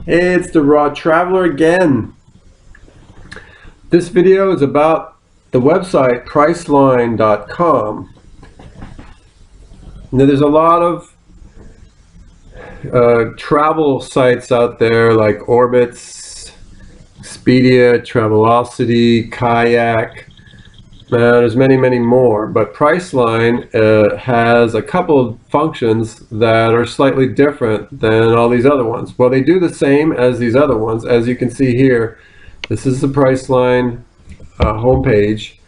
Hey, it's the Raw Traveler again. This video is about the website Priceline.com. Now, there's a lot of travel sites out there like Orbitz, Expedia, Travelocity, Kayak. There's many more, but Priceline has a couple of functions that are slightly different than all these other ones. Well, they do the same as these other ones. As you can see here, this is the Priceline homepage,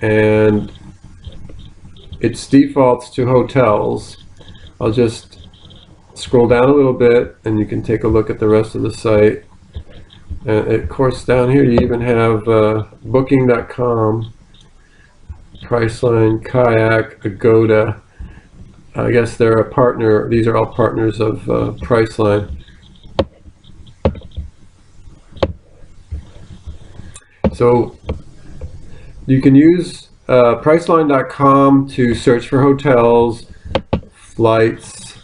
and it defaults to hotels. I'll just scroll down a little bit and you can take a look at the rest of the site. And of course, down here you even have Booking.com, Priceline, Kayak, Agoda. I guess they're a partner. These are all partners of Priceline. So you can use Priceline.com to search for hotels, flights,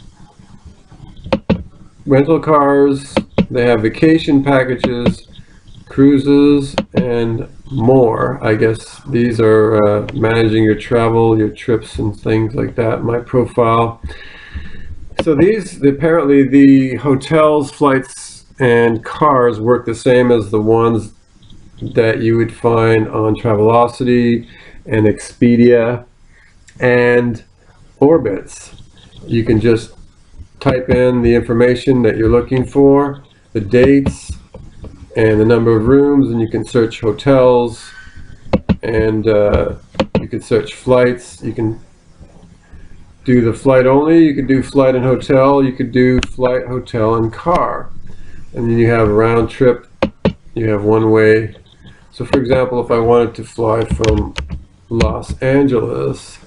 rental cars. They have vacation packages, cruises, and more. I guess these are managing your travel, your trips, and things like that. My profile. So these, apparently the hotels, flights, and cars work the same as the ones that you would find on Travelocity and Expedia and Orbitz. You can just type in the information that you're looking for, the dates, and the number of rooms, and you can search hotels, and you can search flights. You can do the flight only, you could do flight and hotel, you could do flight, hotel, and car. And then you have round trip, you have one way. So for example, if I wanted to fly from Los Angeles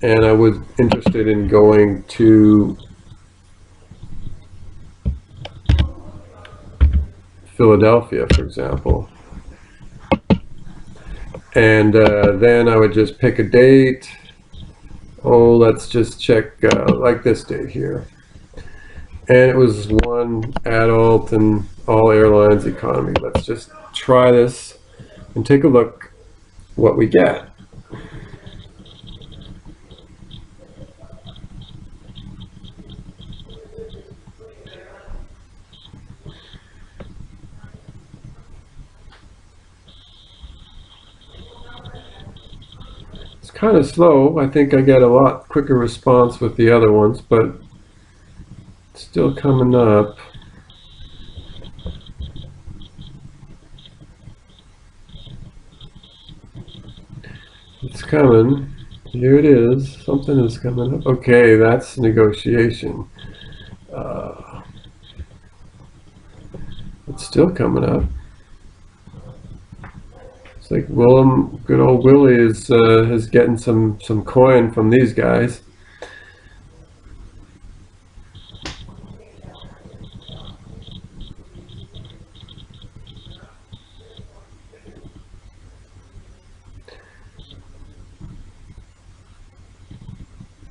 and I was interested in going to Philadelphia, for example, and then I would just pick a date. Oh, let's just check like this date here, and it was one adult and all airlines economy. Let's just try this and take a look what we get. It's kind of slow. I think I get a lot quicker response with the other ones, but it's still coming up. It's coming. Here it is. Something is coming up. Okay, that's negotiation. It's still coming up. It's like Willem, good old Willie is getting some coin from these guys.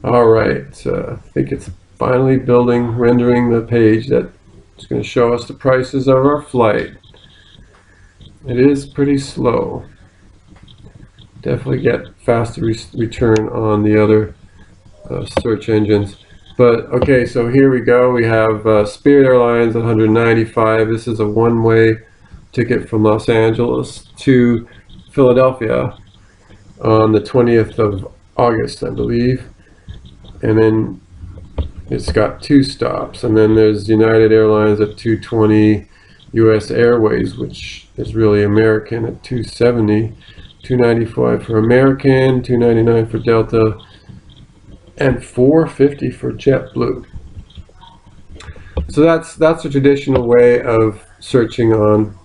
All right, I think it's finally rendering the page that's going to show us the prices of our flight. It is pretty slow. Definitely get faster return on the other search engines. But okay, so here we go. We have Spirit Airlines, 195. This is a one-way ticket from Los Angeles to Philadelphia on the 20th of August, I believe. And then it's got 2 stops. And then there's United Airlines at 220, US Airways, which is really American, at 270, 295 for American, 299 for Delta, and 450 for JetBlue. So that's a traditional way of searching on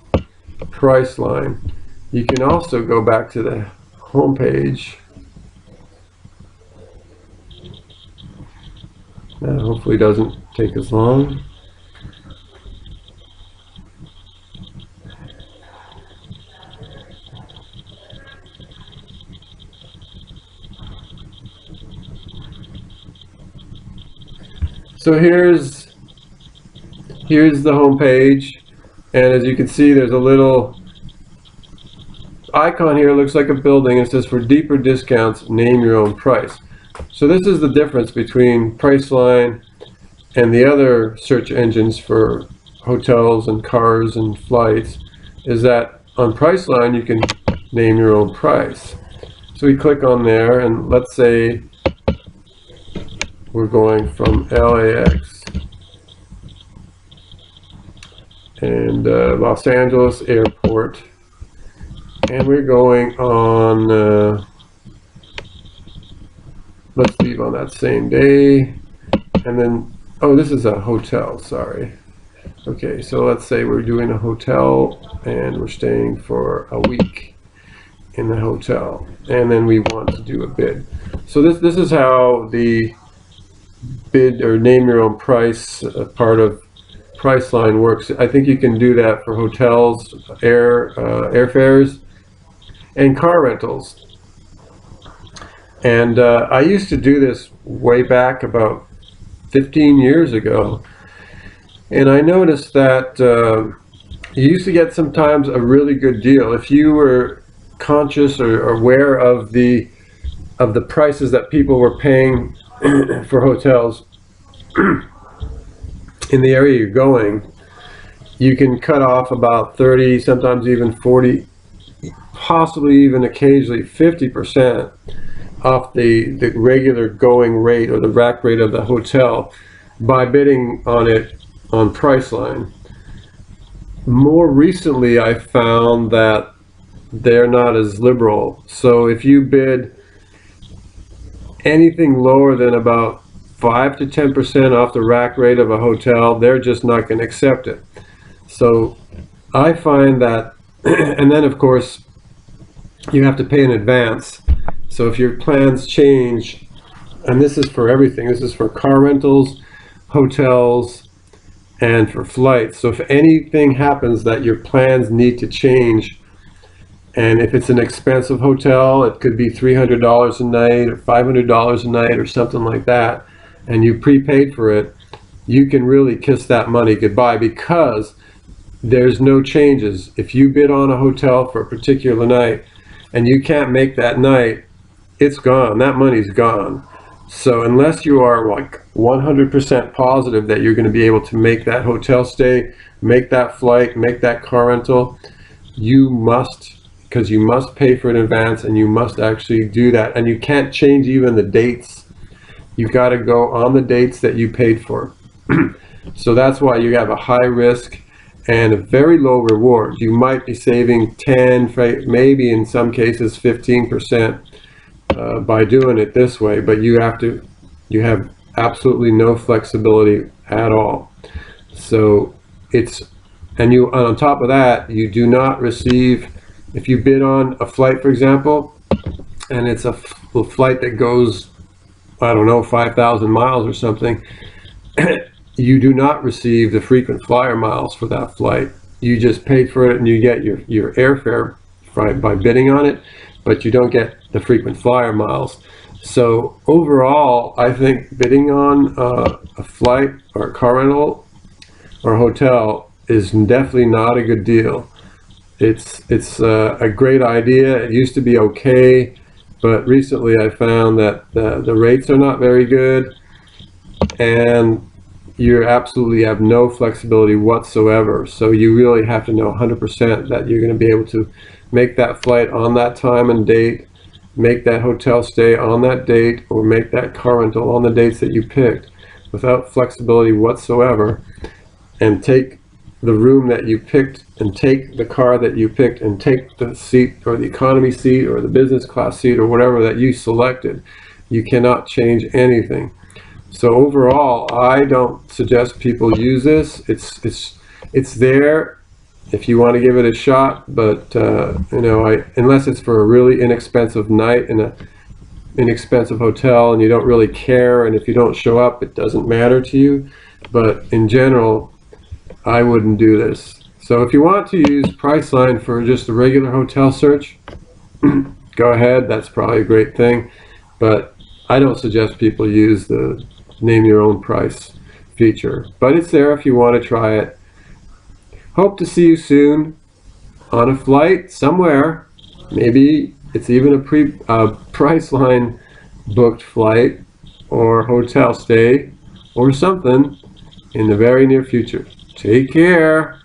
Priceline. You can also go back to the home page. That hopefully doesn't take as long. So here's here's the home page, and as you can see, there's a little icon here. It looks like a building. It says, for deeper discounts, name your own price. So this is the difference between Priceline and the other search engines for hotels and cars and flights, is that on Priceline you can name your own price. So we click on there, and let's say we're going from LAX and Los Angeles Airport, and we're going on, let's leave on that same day, and then, oh, this is a hotel, sorry. Okay, so let's say we're doing a hotel and we're staying for a week in the hotel, and then we want to do a bid. So this is how the bid or name your own price part of Priceline works. I think you can do that for hotels, airfares, and car rentals. And I used to do this way back about 15 years ago, and I noticed that you used to get sometimes a really good deal if you were conscious or aware of the prices that people were paying for hotels in the area you're going. You can cut off about 30, sometimes even 40, possibly even occasionally 50% off the regular going rate or the rack rate of the hotel by bidding on it on Priceline. More recently, I found that they're not as liberal. So if you bid anything lower than about 5 to 10% off the rack rate of a hotel, they're just not going to accept it. So I find that, and then of course you have to pay in advance. So if your plans change, and this is for everything, this is for car rentals, hotels, and for flights. So if anything happens that your plans need to change, and if it's an expensive hotel, it could be $300 a night or $500 a night or something like that, and you prepaid for it, you can really kiss that money goodbye, because there's no changes. If you bid on a hotel for a particular night and you can't make that night, it's gone. That money's gone. So unless you are like 100% positive that you're going to be able to make that hotel stay, make that flight, make that car rental, you must, because you must pay for it in advance, and you must actually do that. And you can't change even the dates. You've got to go on the dates that you paid for. So that's why you have a high risk and a very low reward. You might be saving 10, maybe in some cases 15% by doing it this way, but you have absolutely no flexibility at all. So and on top of that, you do not receive, if you bid on a flight, for example, and it's a flight that goes, I don't know, 5,000 miles or something, you do not receive the frequent flyer miles for that flight. You just paid for it and you get your airfare by bidding on it, but you don't get the frequent flyer miles. So overall, I think bidding on a flight or a car rental or a hotel is definitely not a good deal. It's a great idea. It used to be okay, but recently I found that the rates are not very good, and you absolutely have no flexibility whatsoever. So you really have to know 100% that you're going to be able to make that flight on that time and date, make that hotel stay on that date, or make that car rental on the dates that you picked without flexibility whatsoever, and take the room that you picked, and take the car that you picked, and take the seat or the economy seat or the business class seat or whatever that you selected. You cannot change anything. So overall, I don't suggest people use this. It's there if you want to give it a shot, but unless it's for a really inexpensive night in a inexpensive hotel and you don't really care, and if you don't show up, it doesn't matter to you. But in general, I wouldn't do this. So if you want to use Priceline for just a regular hotel search, go ahead. That's probably a great thing. But I don't suggest people use the name your own price feature, but it's there if you want to try it. Hope to see you soon on a flight somewhere. Maybe it's even a Priceline booked flight or hotel stay or something in the very near future. Take care.